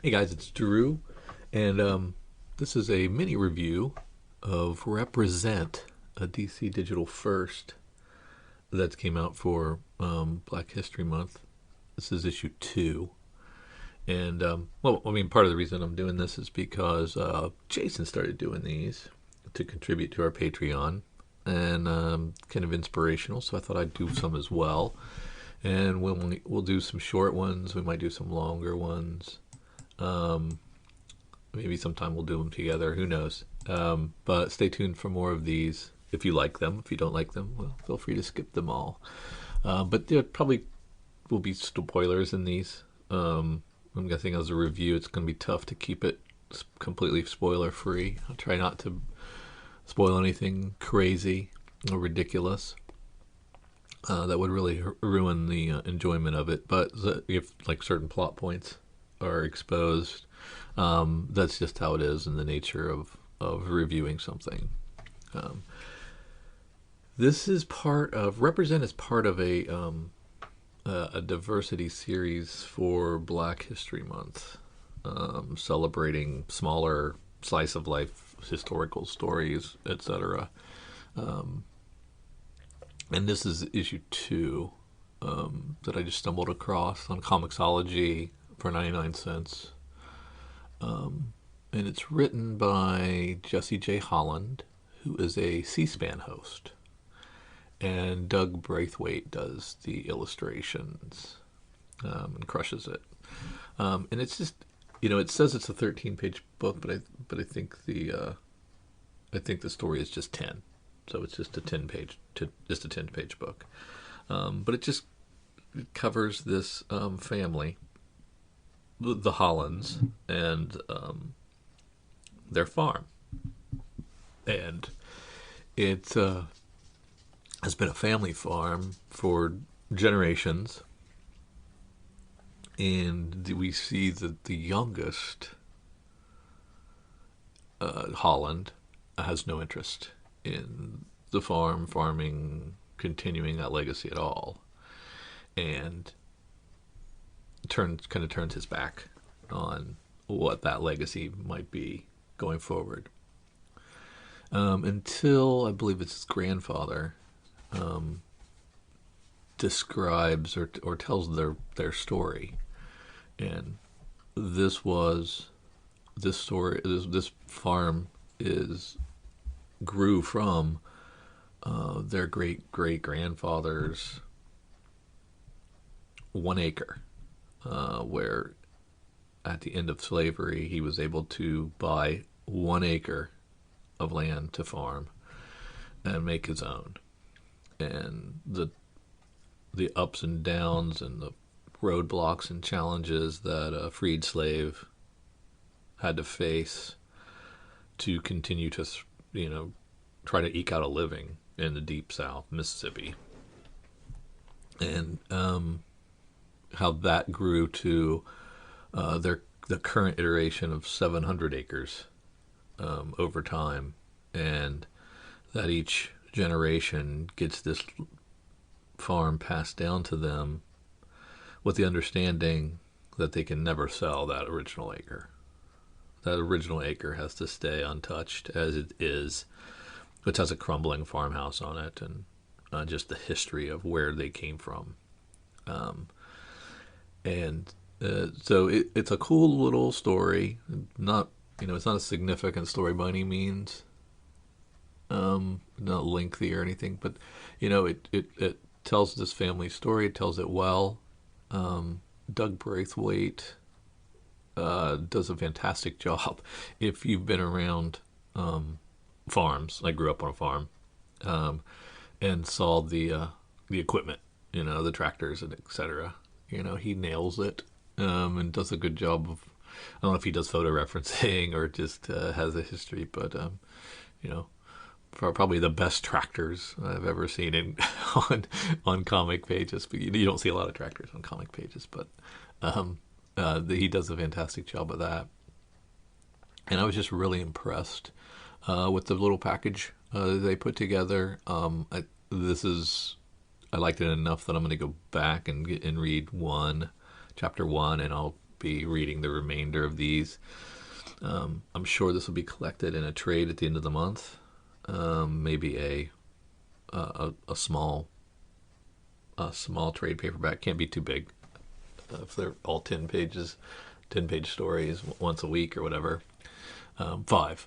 Hey guys, it's Drew, and this is a mini review of Represent, a DC Digital First that came out for Black History Month. This is issue 2. And, part of the reason I'm doing this is because Jason started doing these to contribute to our Patreon and kind of inspirational, so I thought I'd do some as well. And we'll do some short ones, we might do some longer ones. Maybe sometime we'll do them together. Who knows? But stay tuned for more of these. If you like them, if you don't like them, well, feel free to skip them all. But there probably will be spoilers in these. I'm guessing as a review, it's going to be tough to keep it completely spoiler free. I'll try not to spoil anything crazy or ridiculous. That would really ruin the enjoyment of it. But if like certain plot points are exposed, that's just how it is in the nature of reviewing something. Um, this is part of Represent is part of a diversity series for Black History Month, celebrating smaller slice of life historical stories, etc. Um, and this is issue 2 that I just stumbled across on Comixology for 99 cents. And it's written by Jesse J. Holland, who is a C-SPAN host. And Doug Braithwaite does the illustrations and crushes it. And it's just, it says it's a 13-page book, but I think the story is just 10. So it's just a 10-page book. But it covers this family, the Hollands, and their farm. And it has been a family farm for generations. And we see that the youngest, Holland, has no interest in the farming, continuing that legacy at all. And turns his back on what that legacy might be going forward. Until I believe it's his grandfather describes or tells their story, and this farm grew from their great grandfather's 1 acre, where at the end of slavery he was able to buy 1 acre of land to farm and make his own. And the ups and downs and the roadblocks and challenges that a freed slave had to face to continue to, try to eke out a living in the deep South, Mississippi. And how that grew to the current iteration of 700 acres over time, and that each generation gets this farm passed down to them with the understanding that they can never sell that original acre. That original acre has to stay untouched as it is, which has a crumbling farmhouse on it, and just the history of where they came from. So it's a cool little story. Not it's not a significant story by any means. Not lengthy or anything, but it tells this family story. It tells it well. Doug Braithwaite does a fantastic job. If you've been around farms, I grew up on a farm, and saw the equipment, the tractors and etc. He nails it, and does a good job of. I don't know if he does photo referencing or just has a history, but for probably the best tractors I've ever seen on comic pages. But you don't see a lot of tractors on comic pages, but he does a fantastic job of that. And I was just really impressed with the little package they put together. I liked it enough that I'm going to go back and read chapter 1, and I'll be reading the remainder of these. I'm sure this will be collected in a trade at the end of the month. Maybe a small trade paperback. Can't be too big. If they're all 10 pages, 10-page stories once a week or whatever. Five.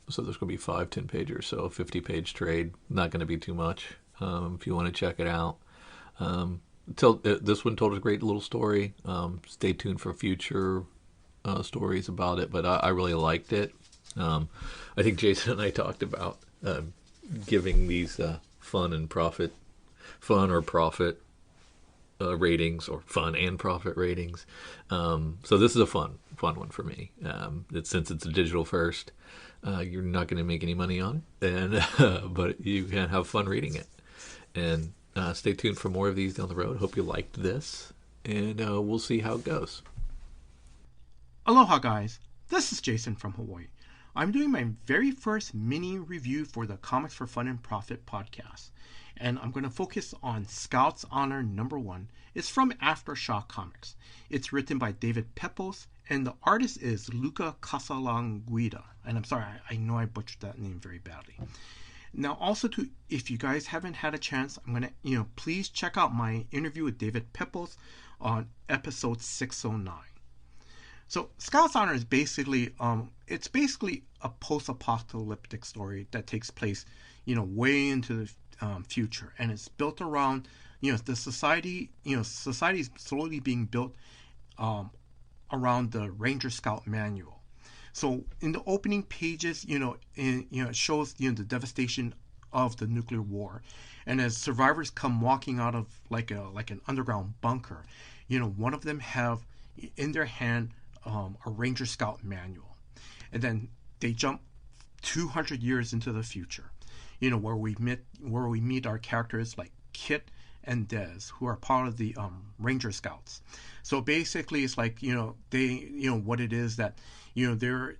So there's going to be 5 10-pagers. So a 50-page trade. Not going to be too much. If you want to check it out. This one told a great little story. Stay tuned for future stories about it. But I really liked it. I think Jason and I talked about giving these fun or profit ratings, or fun and profit ratings. So this is a fun one for me. Since it's a digital first, you're not going to make any money on it, and but you can have fun reading it. And stay tuned for more of these down the road. Hope you liked this, and we'll see how it goes. Aloha, guys. This is Jason from Hawaii. I'm doing my very first mini review for the Comics for Fun and Profit podcast, and I'm going to focus on Scout's Honor #1. It's from Aftershock Comics. It's written by David Pepose, and the artist is Luca Casalanguida. And I'm sorry, I know I butchered that name very badly. Now, also, if you guys haven't had a chance, I'm going to, please check out my interview with David Pepose on episode 609. So, Scout's Honor is basically, it's basically a post-apocalyptic story that takes place, way into the future, and it's built around, the society, society's slowly being built around the Ranger Scout manual. So, in the opening pages, it shows, the devastation of the nuclear war, and as survivors come walking out of like an underground bunker, one of them have in their hand a Ranger Scout manual, and then they jump 200 years into the future, where we meet our characters like Kit and Dez, who are part of the Ranger Scouts. So basically, it's like they what it is that they're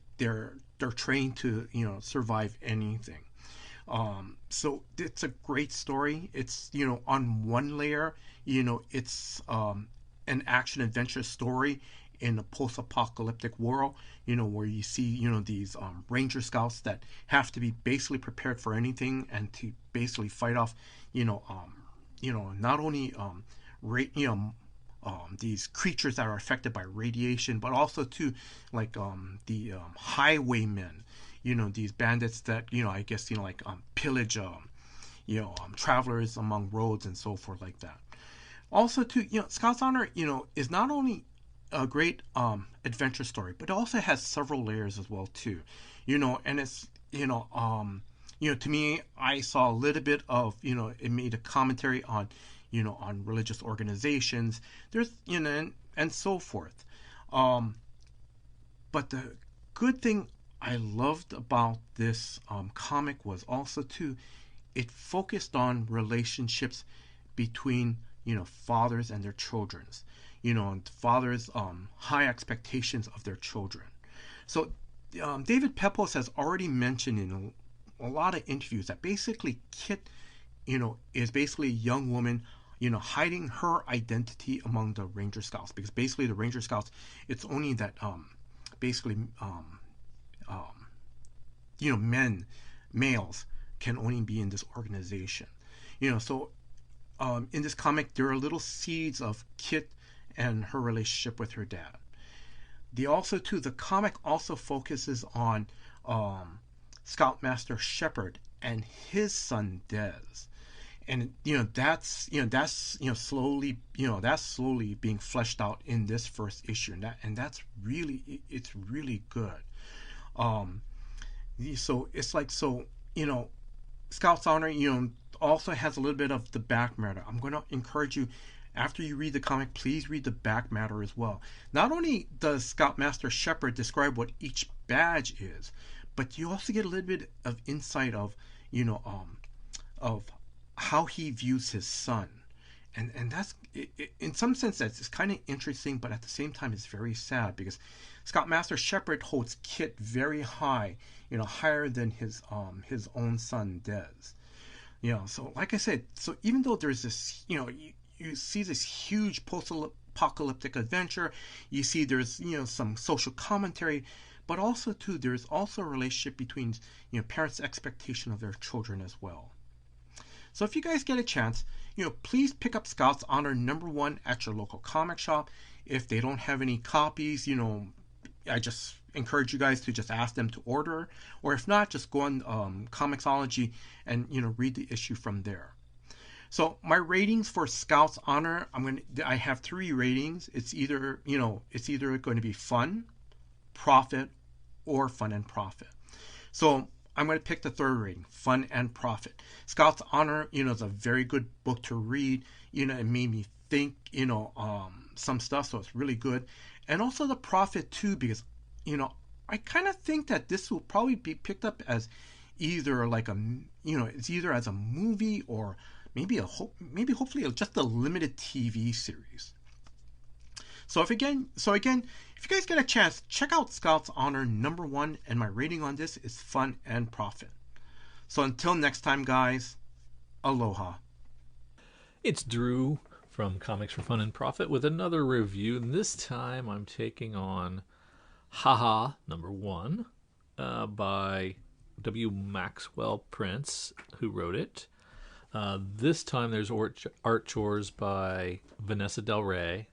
trained to survive anything. So it's a great story. It's on one layer, it's an action adventure story in a post-apocalyptic world, where you see, these Ranger Scouts that have to be basically prepared for anything and to basically fight off, not only these creatures that are affected by radiation, but also too, like the highwaymen, these bandits that I guess pillage travelers among roads and so forth like that. Also too, Scout's Honor, is not only a great adventure story, but it also has several layers as well too, and it's to me, I saw a little bit of it made a commentary on on religious organizations. There's and so forth. But the good thing I loved about this comic was also too, it focused on relationships between fathers and their children. And fathers' high expectations of their children. So David Pepose has already mentioned in a lot of interviews that basically Kit, is basically a young woman, hiding her identity among the Ranger Scouts, because basically the Ranger Scouts, it's only that males can only be in this organization. So in this comic there are little seeds of Kit and her relationship with her dad. The comic also focuses on Scoutmaster Shepard and his son Dez, and that's slowly being fleshed out in this first issue, and that's really, it's really good. So it's like, Scout's Honor also has a little bit of the back matter. I'm going to encourage you, after you read the comic, please read the back matter as well. Not only does Scoutmaster Shepard describe what each badge is, but you also get a little bit of insight of of how he views his son, and that's, in some sense, that's kind of interesting, but at the same time it's very sad, because Scoutmaster Shepard holds Kit very high, higher than his own son Dez. So like I said, so even though there's this, you see this huge apocalyptic adventure. You see there's, some social commentary, but also too there's also a relationship between, parents' expectation of their children as well. So if you guys get a chance, please pick up Scouts Honor #1 at your local comic shop. If they don't have any copies, I just encourage you guys to just ask them to order, or if not, just go on Comixology and read the issue from there. So my ratings for Scouts Honor, I have 3 ratings. It's either going to be fun, profit, or fun and profit. So I'm going to pick the 3rd rating, fun and profit. Scouts Honor, is a very good book to read. It made me think, some stuff, so it's really good. And also the profit too, because, I kind of think that this will probably be picked up as either like it's either as a movie or maybe hopefully just a limited TV series. So again, if you guys get a chance, check out Scouts Honor #1, and my rating on this is fun and profit. So until next time, guys, aloha. It's Drew from Comics for Fun and Profit with another review. And this time I'm taking on Haha #1 by W. Maxwell Prince, who wrote it. This time there's art chores by Vanessa Del Rey,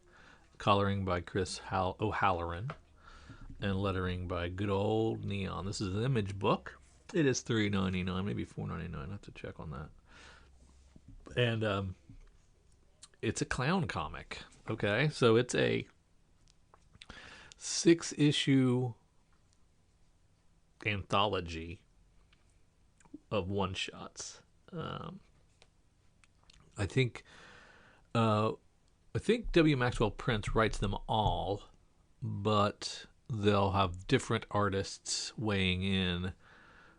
coloring by Chris O'Halloran, and lettering by good old Neon. This is an Image book. It is $3.99, maybe $4.99. I have to check on that. And it's a clown comic. Okay, so it's a 6-issue anthology of one-shots. I think W. Maxwell Prince writes them all, but they'll have different artists weighing in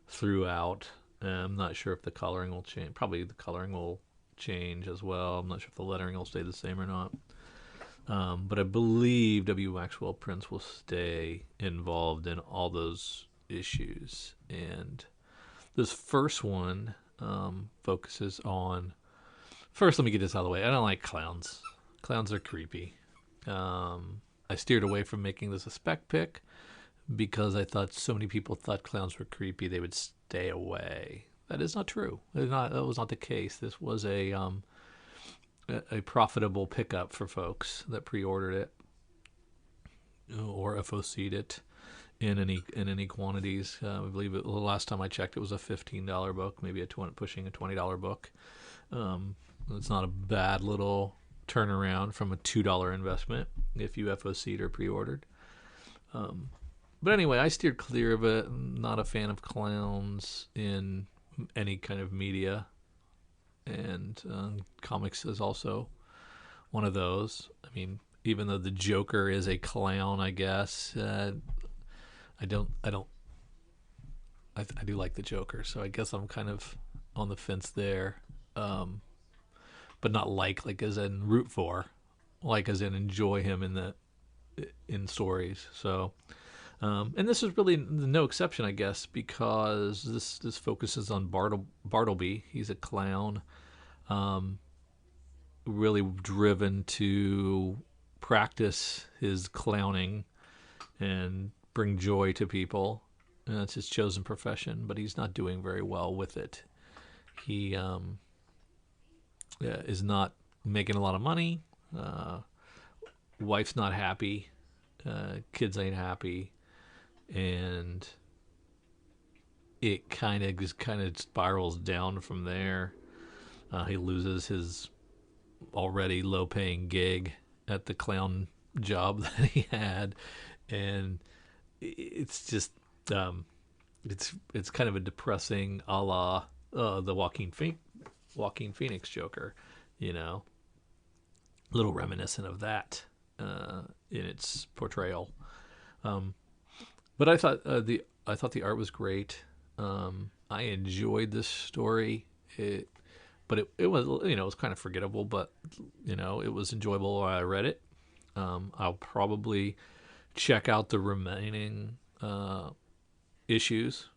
throughout. I'm not sure if the coloring will change. Probably the coloring will change as well. I'm not sure if the lettering will stay the same or not. But I believe W. Maxwell Prince will stay involved in all those issues. And this first one focuses on... First, let me get this out of the way. I don't like clowns. Clowns are creepy. I steered away from making this a spec pick because I thought so many people thought clowns were creepy they would stay away. That is not true. That was not the case. This was a profitable pickup for folks that pre-ordered it or FOC'd it in any quantities. I believe the last time I checked, it was a $15 book, maybe pushing a $20 book. It's not a bad little turnaround from a $2 investment if you FOC'd or pre-ordered. But anyway, I steered clear of it. I'm not a fan of clowns in any kind of media, and comics is also one of those. I mean, even though the Joker is a clown, I guess I do like the Joker, so I guess I'm kind of on the fence there. But not like as in root for, like as in enjoy him in stories. So, and this is really no exception, I guess, because this focuses on Bartleby. He's a clown, really driven to practice his clowning and bring joy to people. And that's his chosen profession, but he's not doing very well with it. He is not making a lot of money. Wife's not happy. Kids ain't happy. And it kind of spirals down from there. He loses his already low-paying gig at the clown job that he had, and it's just it's kind of a depressing, a la the Joaquin Phoenix Joker, a little reminiscent of that in its portrayal. But I thought the art was great. I enjoyed this story. But it was it was kind of forgettable, but it was enjoyable while I read it. I'll probably check out the remaining issues,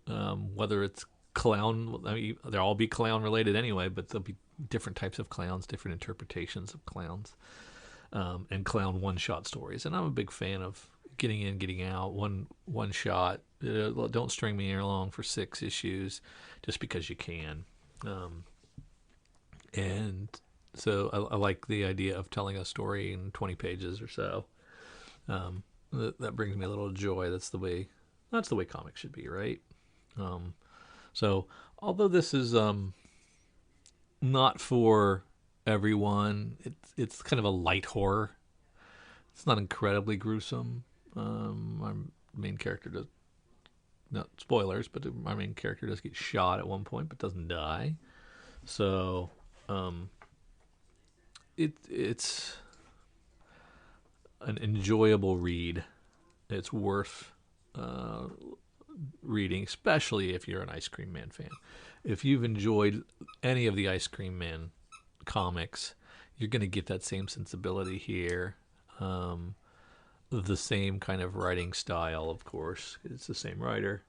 whether it's clown. I mean, they'll all be clown related anyway, but there'll be different types of clowns, different interpretations of clowns. and clown one-shot stories. And I'm a big fan of getting in, getting out, one shot. Don't string me along for 6 issues just because you can. And so I like the idea of telling a story in 20 pages or so. That brings me a little joy. That's the way comics should be, right? So although this is not for everyone, it's kind of a light horror. It's not incredibly gruesome. Our main character does, not spoilers, but our main character does get shot at one point, but doesn't die. So it's an enjoyable read. It's worth reading, especially if you're an Ice Cream Man fan. If you've enjoyed any of the Ice Cream Man comics, you're going to get that same sensibility here. The same kind of writing style, of course. It's the same writer,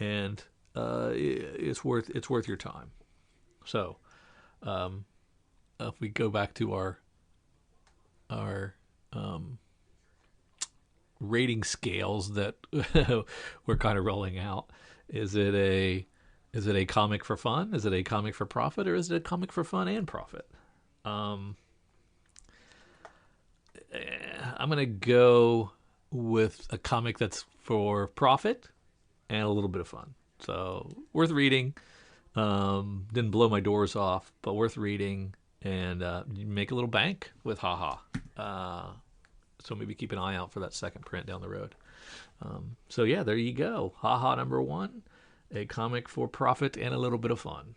and it's worth your time. So, if we go back to our rating scales that we're kind of rolling out, is it a comic for fun? Is it a comic for profit, or is it a comic for fun and profit? I'm gonna go with a comic that's for profit and a little bit of fun. So worth reading. Didn't blow my doors off, but worth reading, and you make a little bank with Haha. So maybe keep an eye out for that second print down the road. So yeah, there you go. Haha number 1, a comic for profit and a little bit of fun.